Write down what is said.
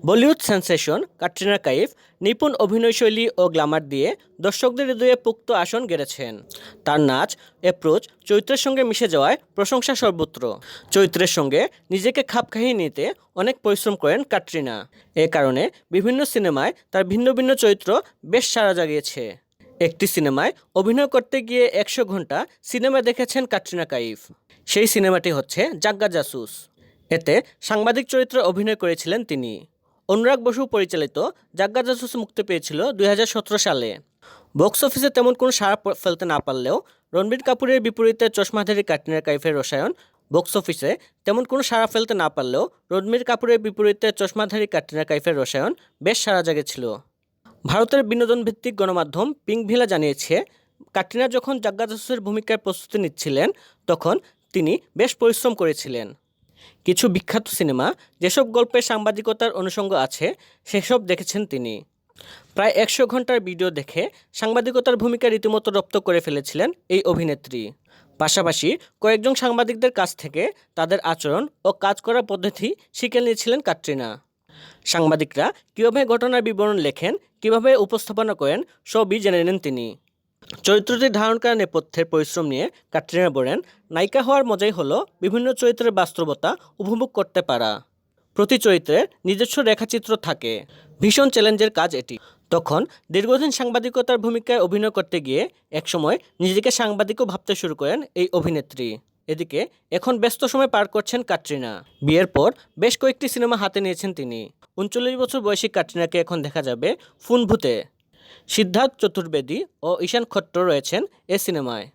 Bollywood sensation Katrina Kaif নিপুণ অভিনয়শৈলী ও Glamour দিয়ে দর্শকদের হৃদয়ে পোক্ত আসন গেড়েছেন। তার নাচ অ্যাপ্রোচ চরিত্রের সঙ্গে মিশে যাওয়ায় প্রশংসা সর্বত্র। চরিত্রের সঙ্গে নিজেকে খাপ খাইয়ে নিতে অনেক পরিশ্রম করেন ক্যাটরিনা। এ কারণে বিভিন্ন সিনেমায় তার ভিন্ন ভিন্ন চরিত্র বেশ সাড়া জাগিয়েছে। একটি সিনেমায় অভিনয় করতে গিয়ে 100 ঘন্টা সিনেমা দেখেছেন ক্যাটরিনা কাইফ। সেই সিনেমাটি হচ্ছে জাগ্গা জাসুস। এতে সাংবাদিক চরিত্রে অভিনয় করেছিলেন তিনি। অনুরাগ বসু পরিচালিত জাগ্গা জাসুস মুক্তি পেয়েছিল 2017 সালে। বক্স অফিসে তেমন কোনো সাড়া ফেলতে না পারলেও রণবীর কাপুরের বিপরীতে চশমাধারী ক্যাটরিনা কাইফের রসায়ন বক্স অফিসে তেমন কোনো সাড়া ফেলতে না পারলেও রণবীর কাপুরের বিপরীতে চশমাধারী ক্যাটরিনা কাইফের রসায়ন বেশ সাড়া জাগিয়েছিল। ভারতের বিনোদনভিত্তিক গণমাধ্যম পিঙ্কভিলা জানিয়েছে, ক্যাটরিনা যখন জাগ্গা জাসুসের ভূমিকায় প্রস্তুতি নিচ্ছিলেন তখন তিনি বেশ পরিশ্রম করেছিলেন। কিছু বিখ্যাত সিনেমা যেসব গল্পে সাংবাদিকতার অনুষঙ্গ আছে সেসব দেখেছেন তিনি। প্রায় 100 ঘন্টার ভিডিও দেখে সাংবাদিকতার ভূমিকা রীতিমতো রপ্ত করে ফেলেছিলেন এই অভিনেত্রী। পাশাপাশি কয়েকজন সাংবাদিকদের কাছ থেকে তাদের আচরণ ও কাজ করার পদ্ধতি শিখে নিয়েছিলেন ক্যাটরিনা। সাংবাদিকরা কীভাবে ঘটনার বিবরণ লেখেন, কীভাবে উপস্থাপনা করেন, সবই জেনে নেন তিনি। চরিত্রটি ধারণ করা নেপথ্যের পরিশ্রম নিয়ে ক্যাটরিনা বলেন, নায়িকা হওয়ার মজাই হলো বিভিন্ন চরিত্রের বাস্তবতা উপভোগ করতে পারা। প্রতি চরিত্রের নিজস্ব রেখাচিত্র থাকে। ভীষণ চ্যালেঞ্জের কাজ এটি। তখন দীর্ঘদিন সাংবাদিকতার ভূমিকায় অভিনয় করতে গিয়ে একসময় নিজেকে সাংবাদিকও ভাবতে শুরু করেন এই অভিনেত্রী। এদিকে এখন ব্যস্ত সময় পার করছেন ক্যাটরিনা। বিয়ের পর বেশ কয়েকটি সিনেমা হাতে নিয়েছেন তিনি। 39 বছর বয়সী ক্যাটরিনাকে এখন দেখা যাবে ফুন ভূতে। সিদ্ধার্থ চতুর্বেদী ও ঈশান খট্টর রয়েছেন এ সিনেমায়।